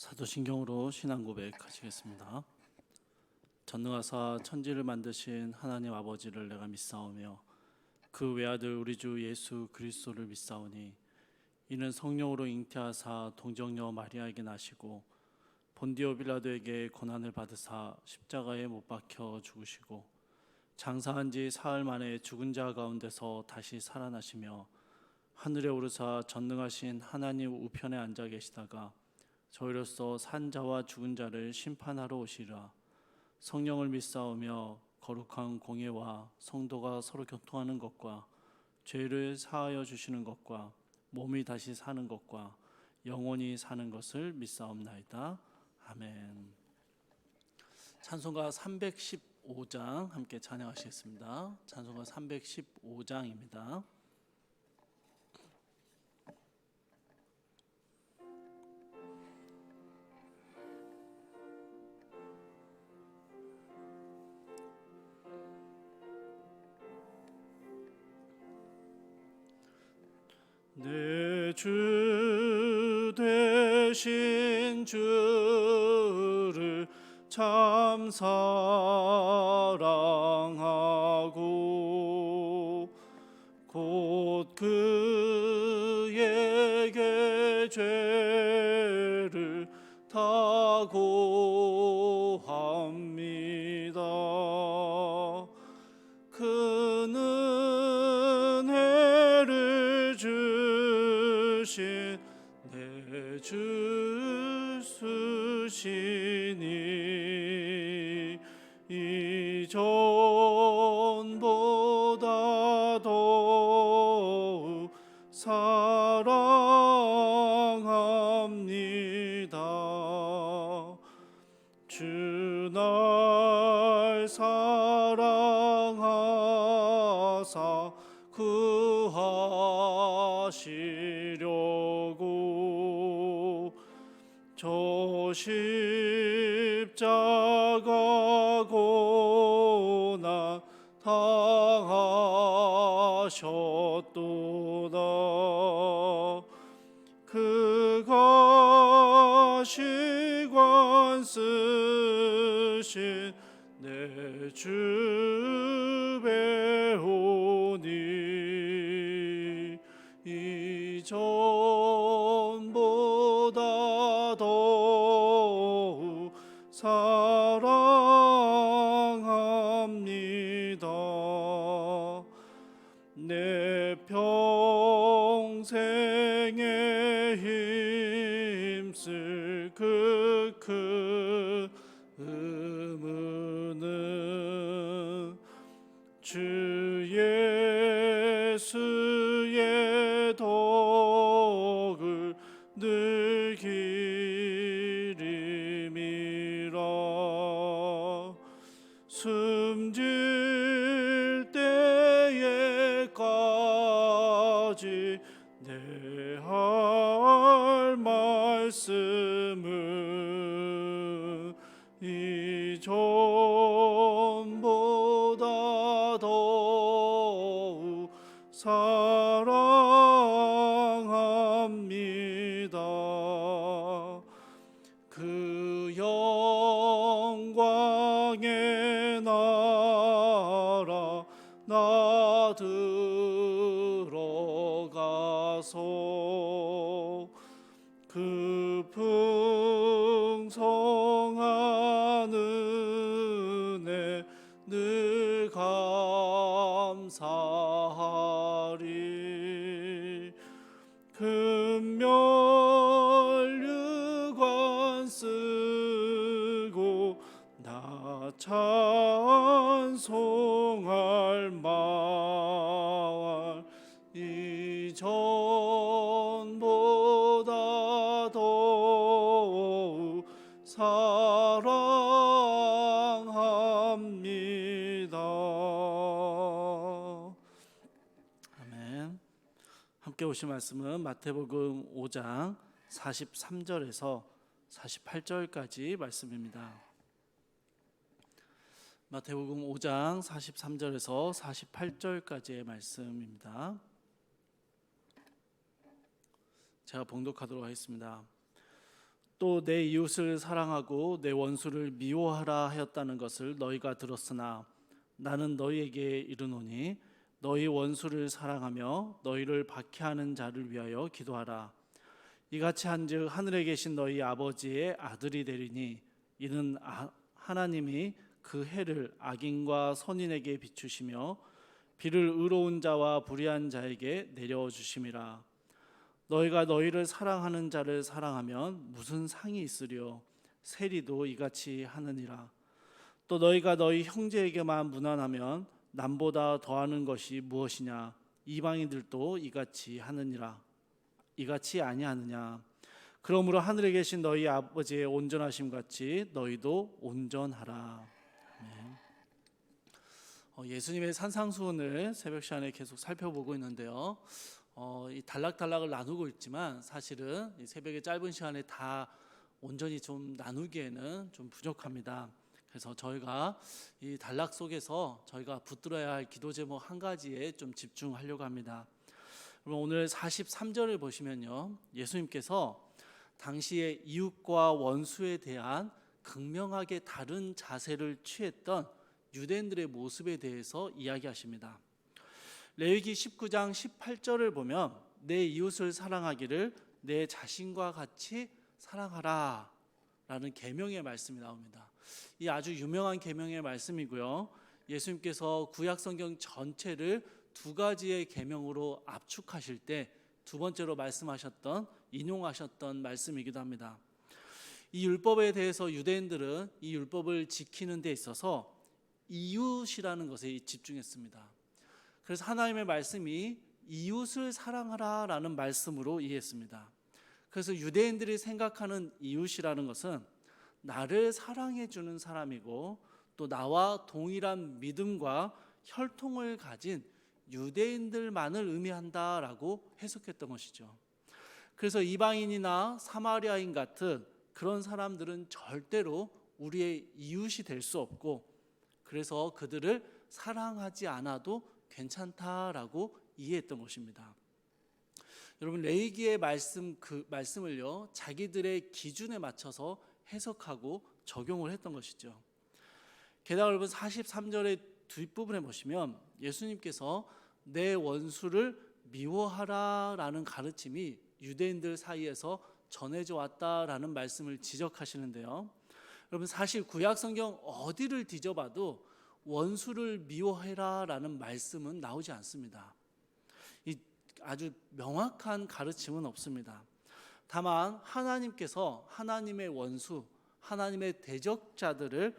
사도신경으로 신앙 고백하시겠습니다. 전능하사 천지를 만드신 하나님 아버지를 내가 믿사오며 그 외아들 우리 주 예수 그리스도를 믿사오니 이는 성령으로 잉태하사 동정녀 마리아에게 나시고 본디오 빌라도에게 고난을 받으사 십자가에 못 박혀 죽으시고 장사한 지 사흘 만에 죽은 자 가운데서 다시 살아나시며 하늘에 오르사 전능하신 하나님 우편에 앉아 계시다가 저희로서 산 자와 죽은 자를 심판하러 오시리라. 성령을 믿사오며 거룩한 공예와 성도가 서로 교통하는 것과 죄를 사하여 주시는 것과 몸이 다시 사는 것과 영원히 사는 것을 믿사옵나이다. 아멘. 찬송가 315장 함께 찬양하시겠습니다. 찬송가 315장입니다. 내 주 되신 주를 참 사랑하고 곧 그에게 죄를 다 고합니다. 그는 은혜를 주신 내 주 쓰시니 이전보다 더욱 사랑합니다. 주 날 사랑하사 구하시려고 저 십자가 고난 당하셨도다. 그가 시관 쓰신 내 주 배우니 이전보다 더욱 사랑합니다. 내 평생에 힘쓸 그 큰 의무는 주 예수의 덕을 늘 기림이라. 숨질 때에까지 내 할 말씀은 이전보다 더욱 사랑합니다. 그 영광의 나라 나 들어가서 그 풍성한 은혜 늘 감사하리. 금면류관 쓰고 나 찬송할 말 이전보다 더욱 사랑합니다. 아멘. 함께 오신 말씀은 마태복음 5장 43절에서 48절까지 말씀입니다. 마태복음 5장 43절에서 48절까지의 말씀입니다. 제가 봉독하도록 하겠습니다. 또 내 이웃을 사랑하고 내 원수를 미워하라 하였다는 것을 너희가 들었으나 나는 너희에게 이르노니 너희 원수를 사랑하며 너희를 박해하는 자를 위하여 기도하라. 이같이 한즉 하늘에 계신 너희 아버지의 아들이 되리니 이는 하나님이 그 해를 악인과 선인에게 비추시며 비를 의로운 자와 불의한 자에게 내려 주심이라. 너희가 너희를 사랑하는 자를 사랑하면 무슨 상이 있으리요? 세리도 이같이 하느니라. 또 너희가 너희 형제에게만 무난하면 남보다 더하는 것이 무엇이냐? 이방인들도 이같이 하느니라. 이같이 아니하느냐? 그러므로 하늘에 계신 너희 아버지의 온전하심 같이 너희도 온전하라. 예수님의 산상수훈을 새벽 시간에 계속 살펴보고 있는데요. 이 단락단락을 나누고 있지만 사실은 이 새벽의 짧은 시간에 다 온전히 좀 나누기에는 좀 부족합니다. 그래서 저희가 이 단락 속에서 저희가 붙들어야 할 기도 제목 한 가지에 좀 집중하려고 합니다. 그럼 오늘 43절을 보시면요, 예수님께서 당시에 이웃과 원수에 대한 극명하게 다른 자세를 취했던 유대인들의 모습에 대해서 이야기하십니다. 레위기 19장 18절을 보면 내 이웃을 사랑하기를 내 자신과 같이 사랑하라 라는 계명의 말씀이 나옵니다. 이 아주 유명한 계명의 말씀이고요, 예수님께서 구약성경 전체를 두 가지의 계명으로 압축하실 때 두 번째로 말씀하셨던, 인용하셨던 말씀이기도 합니다. 이 율법에 대해서 유대인들은 이 율법을 지키는 데 있어서 이웃이라는 것에 집중했습니다. 그래서 하나님의 말씀이 이웃을 사랑하라 라는 말씀으로 이해했습니다. 그래서 유대인들이 생각하는 이웃이라는 것은 나를 사랑해 주는 사람이고 또 나와 동일한 믿음과 혈통을 가진 유대인들만을 의미한다라고 해석했던 것이죠. 그래서 이방인이나 사마리아인 같은 그런 사람들은 절대로 우리의 이웃이 될 수 없고, 그래서 그들을 사랑하지 않아도 괜찮다라고 이해했던 것입니다. 여러분, 레위기의 말씀을요, 자기들의 기준에 맞춰서 해석하고 적용을 했던 것이죠. 게다가 여러분 43절의 뒷부분에 보시면 예수님께서 내 원수를 미워하라라는 가르침이 유대인들 사이에서 전해져 왔다라는 말씀을 지적하시는데요. 여러분, 사실 구약 성경 어디를 뒤져봐도 원수를 미워해라라는 말씀은 나오지 않습니다. 이 아주 명확한 가르침은 없습니다. 다만 하나님께서 하나님의 원수, 하나님의 대적자들을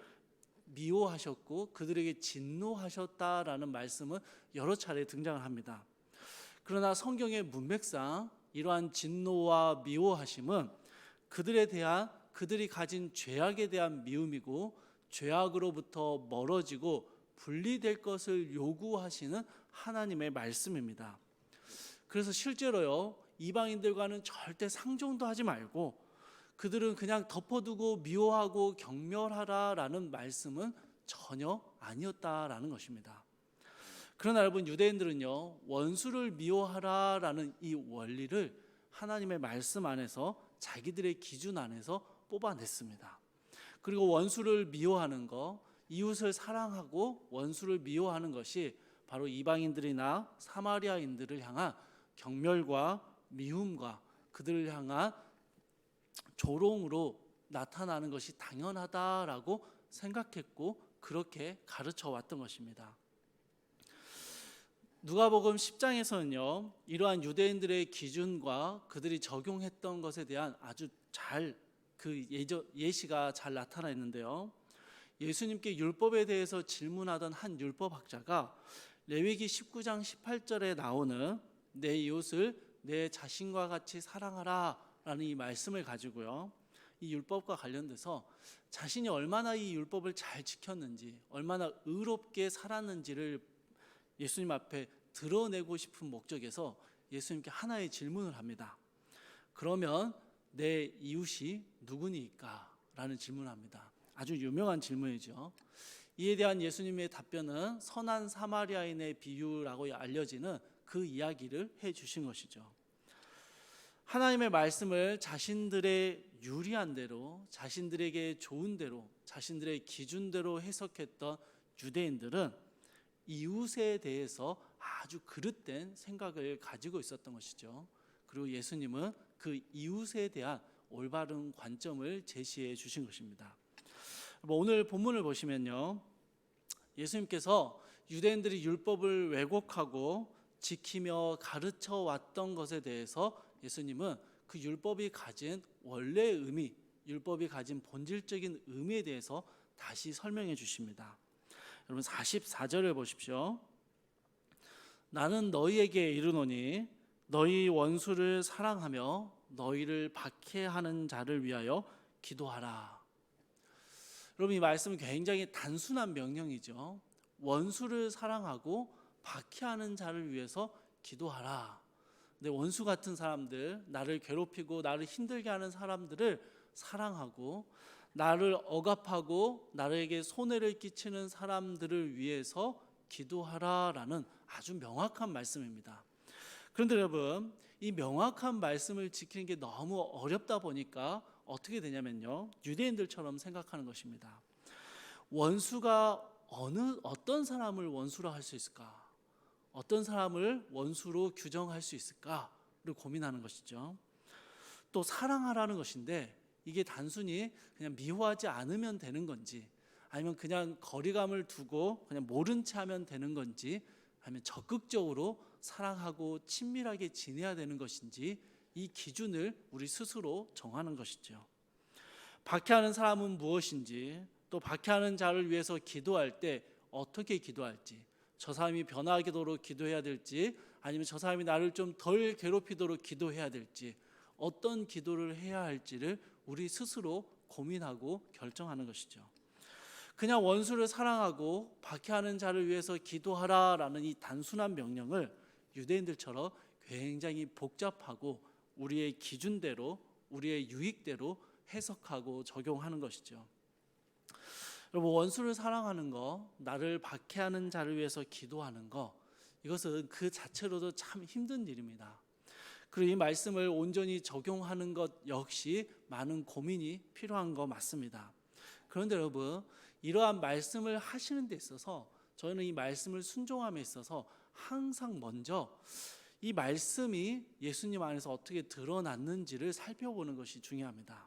미워하셨고 그들에게 진노하셨다라는 말씀은 여러 차례 등장을 합니다. 그러나 성경의 문맥상 이러한 진노와 미워하심은 그들이 가진 죄악에 대한 미움이고 죄악으로부터 멀어지고 분리될 것을 요구하시는 하나님의 말씀입니다. 그래서 실제로요, 이방인들과는 절대 상종도 하지 말고 그들은 그냥 덮어두고 미워하고 경멸하라라는 말씀은 전혀 아니었다라는 것입니다. 그러나 여러분, 유대인들은요, 원수를 미워하라라는 이 원리를 하나님의 말씀 안에서 자기들의 기준 안에서 뽑아냈습니다. 그리고 원수를 미워하는 것, 이웃을 사랑하고 원수를 미워하는 것이 바로 이방인들이나 사마리아인들을 향한 경멸과 미움과 그들을 향한 조롱으로 나타나는 것이 당연하다라고 생각했고 그렇게 가르쳐 왔던 것입니다. 누가복음 10장에서는요, 이러한 유대인들의 기준과 그들이 적용했던 것에 대한 아주 잘 그 예시가 잘 나타나 있는데요. 예수님께 율법에 대해서 질문하던 한 율법학자가 레위기 19장 18절에 나오는 내 이웃을 내 자신과 같이 사랑하라 라는 이 말씀을 가지고요, 이 율법과 관련돼서 자신이 얼마나 이 율법을 잘 지켰는지, 얼마나 의롭게 살았는지를 예수님 앞에 드러내고 싶은 목적에서 예수님께 하나의 질문을 합니다. 그러면 내 이웃이 누구니까? 라는 질문을 합니다. 아주 유명한 질문이죠. 이에 대한 예수님의 답변은 선한 사마리아인의 비유라고 알려지는 그 이야기를 해 주신 것이죠. 하나님의 말씀을 자신들의 유리한 대로, 자신들에게 좋은 대로, 자신들의 기준대로 해석했던 유대인들은 이웃에 대해서 아주 그릇된 생각을 가지고 있었던 것이죠. 그리고 예수님은 그 이웃에 대한 올바른 관점을 제시해 주신 것입니다. 오늘 본문을 보시면요, 예수님께서 유대인들이 율법을 왜곡하고 지키며 가르쳐 왔던 것에 대해서 예수님은 그 율법이 가진 원래의 의미, 율법이 가진 본질적인 의미에 대해서 다시 설명해 주십니다. 여러분 44절을 보십시오. 나는 너희에게 이르노니 너희 원수를 사랑하며 너희를 박해하는 자를 위하여 기도하라. 여러분 이 말씀은 굉장히 단순한 명령이죠. 원수를 사랑하고 박해하는 자를 위해서 기도하라. 근데 원수 같은 사람들, 나를 괴롭히고 나를 힘들게 하는 사람들을 사랑하고 나를 억압하고 나에게 손해를 끼치는 사람들을 위해서 기도하라라는 아주 명확한 말씀입니다. 그런데 여러분, 이 명확한 말씀을 지키는 게 너무 어렵다 보니까 어떻게 되냐면요, 유대인들처럼 생각하는 것입니다. 원수가 어떤 사람을 원수로 할 수 있을까? 어떤 사람을 원수로 규정할 수 있을까를 고민하는 것이죠. 또 사랑하라는 것인데 이게 단순히 그냥 미워하지 않으면 되는 건지, 아니면 그냥 거리감을 두고 그냥 모른 채 하면 되는 건지, 아니면 적극적으로 사랑하고 친밀하게 지내야 되는 것인지, 이 기준을 우리 스스로 정하는 것이죠. 박해하는 사람은 무엇인지, 또 박해하는 자를 위해서 기도할 때 어떻게 기도할지, 저 사람이 변화하도록 기도해야 될지, 아니면 저 사람이 나를 좀 덜 괴롭히도록 기도해야 될지, 어떤 기도를 해야 할지를 우리 스스로 고민하고 결정하는 것이죠. 그냥 원수를 사랑하고 박해하는 자를 위해서 기도하라라는 이 단순한 명령을 유대인들처럼 굉장히 복잡하고 우리의 기준대로, 우리의 유익대로 해석하고 적용하는 것이죠. 여러분, 원수를 사랑하는 거, 나를 박해하는 자를 위해서 기도하는 거, 이것은 그 자체로도 참 힘든 일입니다. 그리고 이 말씀을 온전히 적용하는 것 역시 많은 고민이 필요한 거 맞습니다. 그런데 여러분, 이러한 말씀을 하시는 데 있어서 저는 이 말씀을 순종함에 있어서 항상 먼저 이 말씀이 예수님 안에서 어떻게 드러났는지를 살펴보는 것이 중요합니다.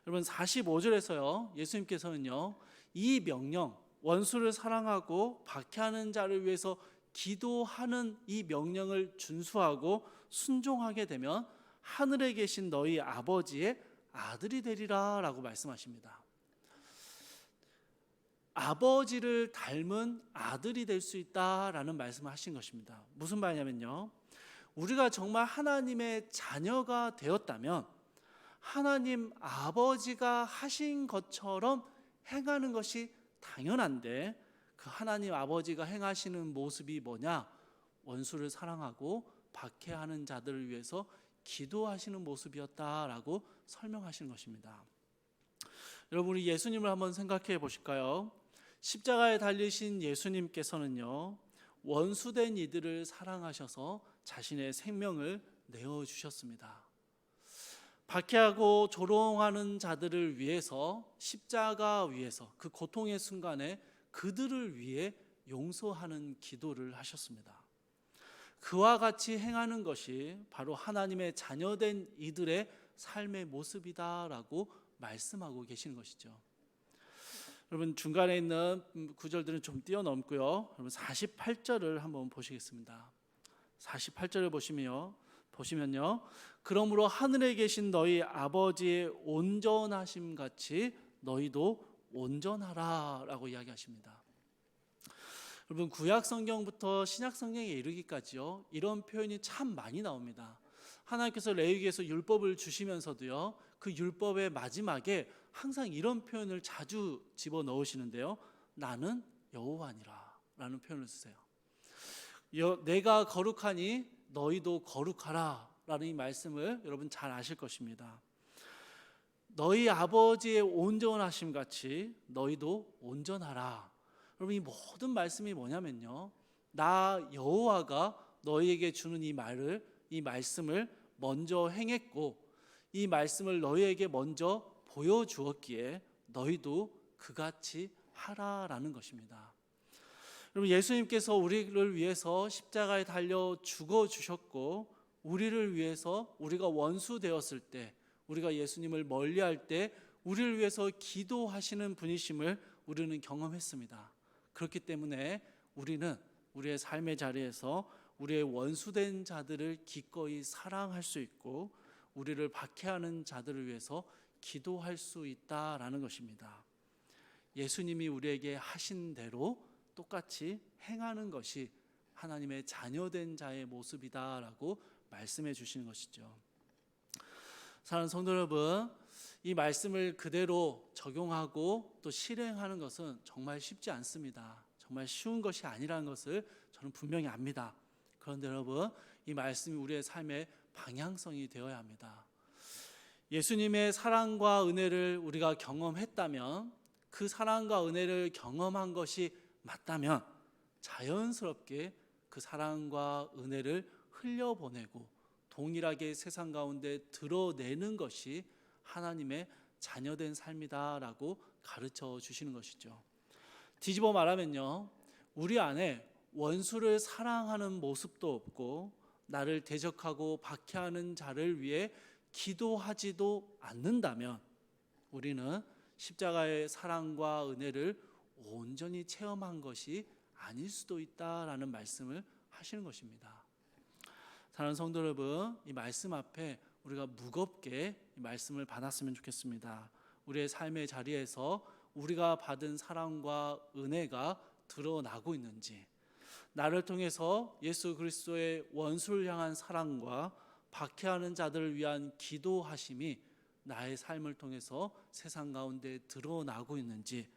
여러분 45절에서요, 예수님께서는요, 이 명령, 원수를 사랑하고 박해하는 자를 위해서 기도하는 이 명령을 준수하고 순종하게 되면 하늘에 계신 너희 아버지의 아들이 되리라 라고 말씀하십니다. 아버지를 닮은 아들이 될 수 있다라는 말씀을 하신 것입니다. 무슨 말이냐면요, 우리가 정말 하나님의 자녀가 되었다면 하나님 아버지가 하신 것처럼 행하는 것이 당연한데, 그 하나님 아버지가 행하시는 모습이 뭐냐? 원수를 사랑하고 박해하는 자들을 위해서 기도하시는 모습이었다라고 설명하시는 것입니다. 여러분, 우리 예수님을 한번 생각해 보실까요? 십자가에 달리신 예수님께서는요, 원수된 이들을 사랑하셔서 자신의 생명을 내어주셨습니다. 박해하고 조롱하는 자들을 위해서, 십자가 위에서 그 고통의 순간에 그들을 위해 용서하는 기도를 하셨습니다. 그와 같이 행하는 것이 바로 하나님의 자녀된 이들의 삶의 모습이다라고 말씀하고 계시는 것이죠. 여러분, 중간에 있는 구절들은 좀 뛰어넘고요. 여러분 48절을 한번 보시겠습니다. 48절을 보시면요. 그러므로 하늘에 계신 너희 아버지의 온전하심 같이 너희도 온전하라라고 이야기하십니다. 여러분, 구약 성경부터 신약 성경에 이르기까지요, 이런 표현이 참 많이 나옵니다. 하나님께서 레위기에서 율법을 주시면서도요, 그 율법의 마지막에 항상 이런 표현을 자주 집어넣으시는데요, 나는 여호와니라 라는 표현을 쓰세요. 내가 거룩하니 너희도 거룩하라 라는 이 말씀을 여러분 잘 아실 것입니다. 너희 아버지의 온전하심 같이 너희도 온전하라. 여러분, 이 모든 말씀이 뭐냐면요, 나 여호와가 너희에게 주는 이 말씀을 먼저 행했고 이 말씀을 너희에게 먼저 보여주었기에 너희도 그같이 하라라는 것입니다. 여러분, 예수님께서 우리를 위해서 십자가에 달려 죽어주셨고 우리를 위해서 우리가 원수 되었을 때, 우리가 예수님을 멀리할 때 우리를 위해서 기도하시는 분이심을 우리는 경험했습니다. 그렇기 때문에 우리는 우리의 삶의 자리에서 우리의 원수된 자들을 기꺼이 사랑할 수 있고 우리를 박해하는 자들을 위해서 기도할 수 있다라는 것입니다. 예수님이 우리에게 하신 대로 똑같이 행하는 것이 하나님의 자녀된 자의 모습이다라고 말씀해 주시는 것이죠. 사랑하는 성도 여러분, 이 말씀을 그대로 적용하고 또 실행하는 것은 정말 쉽지 않습니다. 정말 쉬운 것이 아니라는 것을 저는 분명히 압니다. 그런데 여러분, 이 말씀이 우리의 삶의 방향성이 되어야 합니다. 예수님의 사랑과 은혜를 우리가 경험했다면, 그 사랑과 은혜를 경험한 것이 맞다면 자연스럽게 그 사랑과 은혜를 흘려보내고 동일하게 세상 가운데 드러내는 것이 하나님의 자녀된 삶이다라고 가르쳐 주시는 것이죠. 뒤집어 말하면요, 우리 안에 원수를 사랑하는 모습도 없고 나를 대적하고 박해하는 자를 위해 기도하지도 않는다면 우리는 십자가의 사랑과 은혜를 온전히 체험한 것이 아닐 수도 있다라는 말씀을 하시는 것입니다. 사랑하는 성도 여러분, 이 말씀 앞에 우리가 무겁게 이 말씀을 받았으면 좋겠습니다. 우리의 삶의 자리에서 우리가 받은 사랑과 은혜가 드러나고 있는지, 나를 통해서 예수 그리스도의 원수를 향한 사랑과 박해하는 자들을 위한 기도하심이 나의 삶을 통해서 세상 가운데 드러나고 있는지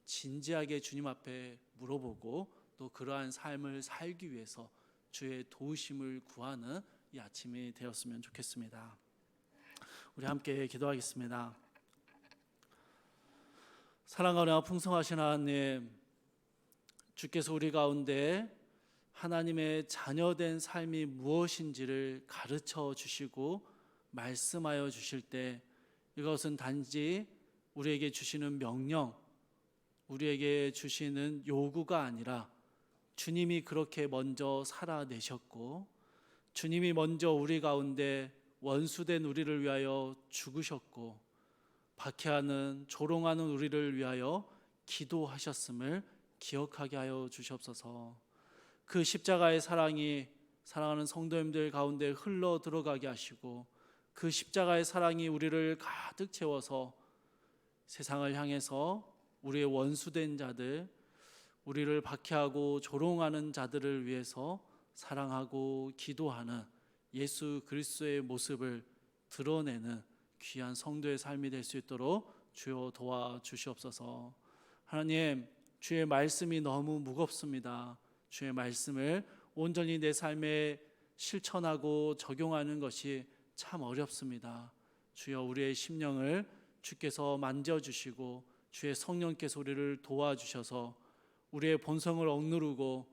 진지하게 주님 앞에 물어보고 또 그러한 삶을 살기 위해서 주의 도우심을 구하는 이 아침이 되었으면 좋겠습니다. 우리 함께 기도하겠습니다. 사랑하며 풍성하신 하나님, 주께서 우리 가운데 하나님의 자녀된 삶이 무엇인지를 가르쳐 주시고 말씀하여 주실 때 이것은 단지 우리에게 주시는 명령, 우리에게 주시는 요구가 아니라 주님이 그렇게 먼저 살아내셨고 주님이 먼저 우리 가운데 원수된 우리를 위하여 죽으셨고 박해하는 조롱하는 우리를 위하여 기도하셨음을 기억하게 하여 주시옵소서. 그 십자가의 사랑이 사랑하는 성도님들 가운데 흘러 들어가게 하시고 그 십자가의 사랑이 우리를 가득 채워서 세상을 향해서 우리의 원수된 자들, 우리를 박해하고 조롱하는 자들을 위해서 사랑하고 기도하는 예수 그리스도의 모습을 드러내는 귀한 성도의 삶이 될 수 있도록 주여 도와주시옵소서. 하나님, 주의 말씀이 너무 무겁습니다. 주의 말씀을 온전히 내 삶에 실천하고 적용하는 것이 참 어렵습니다. 주여, 우리의 심령을 주께서 만져주시고 주의 성령께서 우리를 도와주셔서 우리의 본성을 억누르고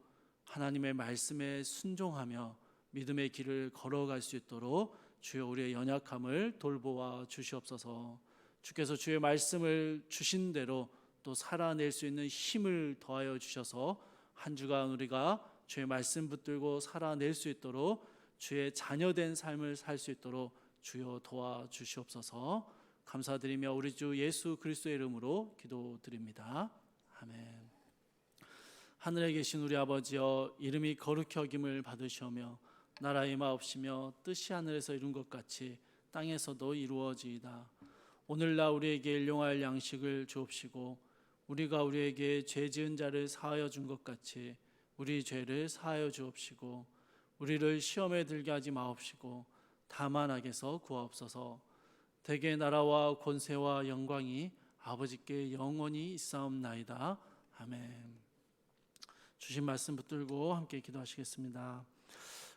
하나님의 말씀에 순종하며 믿음의 길을 걸어갈 수 있도록 주여 우리의 연약함을 돌보아 주시옵소서. 주께서 주의 말씀을 주신 대로 또 살아낼 수 있는 힘을 더하여 주셔서 한 주간 우리가 주의 말씀 붙들고 살아낼 수 있도록 주의 자녀된 삶을 살 수 있도록 주여 도와주시옵소서. 감사드리며 우리 주 예수 그리스도의 이름으로 기도드립니다. 아멘. 하늘에 계신 우리 아버지여, 이름이 거룩히 여김을 받으시오며 나라의 임하옵시며 뜻이 하늘에서 이룬 것 같이 땅에서도 이루어지이다. 오늘날 우리에게 일용할 양식을 주옵시고 우리가 우리에게 죄 지은 자를 사하여 준 것 같이 우리 죄를 사하여 주옵시고 우리를 시험에 들게 하지 마옵시고 다만 악에서 구하옵소서. 대개 나라와 권세와 영광이 아버지께 영원히 있사옵나이다. 아멘. 주신 말씀 붙들고 함께 기도하시겠습니다.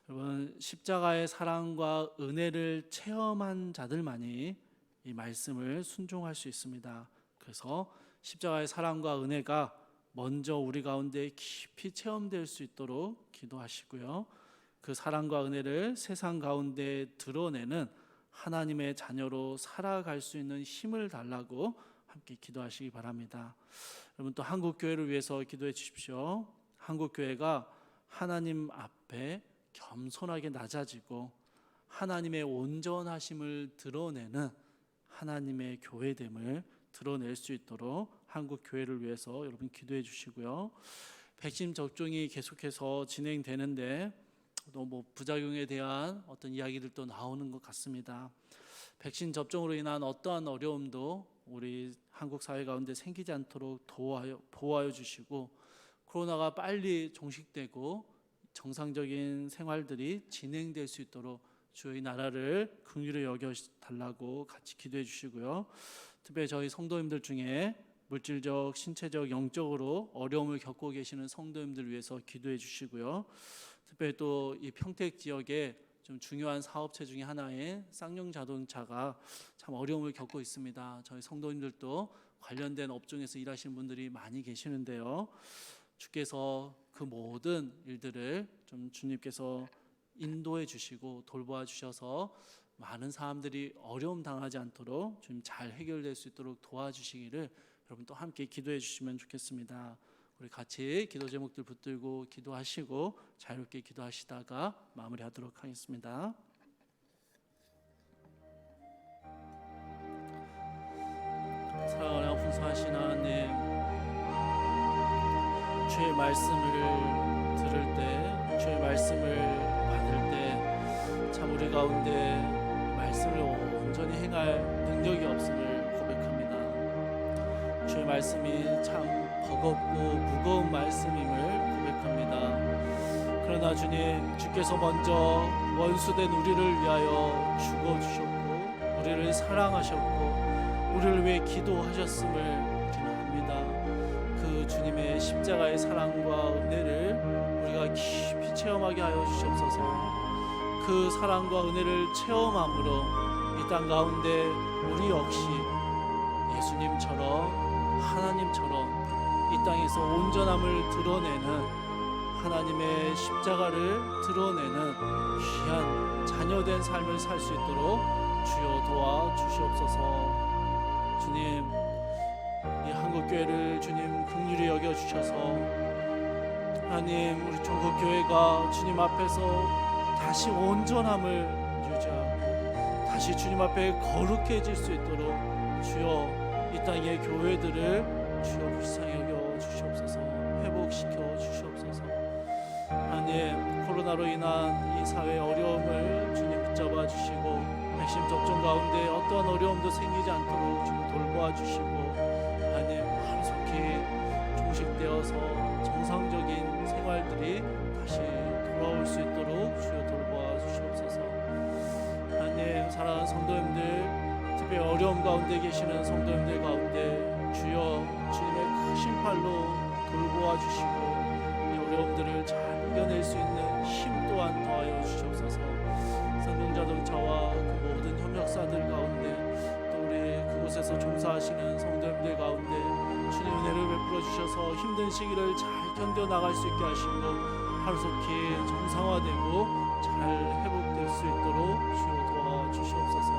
여러분, 십자가의 사랑과 은혜를 체험한 자들만이 이 말씀을 순종할 수 있습니다. 그래서 십자가의 사랑과 은혜가 먼저 우리 가운데 깊이 체험될 수 있도록 기도하시고요. 그 사랑과 은혜를 세상 가운데 드러내는 하나님의 자녀로 살아갈 수 있는 힘을 달라고 함께 기도하시기 바랍니다. 여러분, 또 한국교회를 위해서 기도해 주십시오. 한국교회가 하나님 앞에 겸손하게 낮아지고 하나님의 온전하심을 드러내는 하나님의 교회됨을 드러낼 수 있도록 한국교회를 위해서 여러분 기도해 주시고요. 백신 접종이 계속해서 진행되는데 또 부작용에 대한 어떤 이야기들도 나오는 것 같습니다. 백신 접종으로 인한 어떠한 어려움도 우리 한국 사회 가운데 생기지 않도록 보호하여 주시고, 코로나가 빨리 종식되고 정상적인 생활들이 진행될 수 있도록 주의 나라를 긍휼히 여겨 달라고 같이 기도해 주시고요. 특별히 저희 성도님들 중에 물질적, 신체적, 영적으로 어려움을 겪고 계시는 성도님들 위해서 기도해 주시고요. 특별히 또 이 평택 지역에 좀 중요한 사업체 중에 하나인 쌍용 자동차가 참 어려움을 겪고 있습니다. 저희 성도님들도 관련된 업종에서 일하시는 분들이 많이 계시는데요. 주께서 그 모든 일들을 좀 주님께서 인도해 주시고 돌보아 주셔서 많은 사람들이 어려움 당하지 않도록 좀 잘 해결될 수 있도록 도와주시기를 여러분 또 함께 기도해 주시면 좋겠습니다. 우리 같이 기도 제목들 붙들고 기도하시고 자유롭게 기도하시다가 마무리하도록 하겠습니다. 사랑하고 풍성하신 하나님, 주의 말씀을 들을 때, 주의 말씀을 받을 때 참 우리 가운데 말씀을 온전히 행할 능력이 없음을 고백합니다. 주의 말씀이 참 버겁고 무거운 말씀임을 고백합니다. 그러나 주님, 주께서 먼저 원수된 우리를 위하여 죽어주셨고 우리를 사랑하셨고 우리를 위해 기도하셨음을 우리는 압니다. 그 주님의 십자가의 사랑과 은혜를 우리가 깊이 체험하게 하여 주시옵소서. 그 사랑과 은혜를 체험함으로 이 땅 가운데 우리 역시 예수님처럼 하나님처럼 이 땅에서 온전함을 드러내는 하나님의 십자가를 드러내는 귀한 자녀된 삶을 살 수 있도록 주여 도와주시옵소서. 주님, 이 한국교회를 주님 긍휼히 여겨주셔서 하나님, 우리 조국교회가 주님 앞에서 다시 온전함을 유지하고 다시 주님 앞에 거룩해질 수 있도록 주여 이 땅의 교회들을 주여 불쌍히 여겨 주시옵소서. 회복시켜 주시옵소서. 하나님, 코로나로 인한 이 사회 어려움을 주님 붙잡아 주시고 백신 접종 가운데 어떠한 어려움도 생기지 않도록 주님 돌보아 주시고 하나님, 하루속히 종식되어서 정상적인 생활들이 다시 돌아올 수 있도록 주여 돌보아 주시옵소서. 하나님, 사랑하는 성도님들, 특별히 어려움 가운데 계시는 성도님들 가운데 주여 주님의 크신 팔로 돌보아 주시고 이 어려움들을 잘 이겨낼 수 있는 힘 또한 더하여 주시옵소서. 쌍용자동차와 그 모든 협력사들 가운데 또 우리 그곳에서 종사하시는 성도님들 가운데 주님 은혜를 베풀어 주셔서 힘든 시기를 잘 견뎌나갈 수 있게 하시고 하루속히 정상화되고 잘 회복될 수 있도록 주여 도와주시옵소서.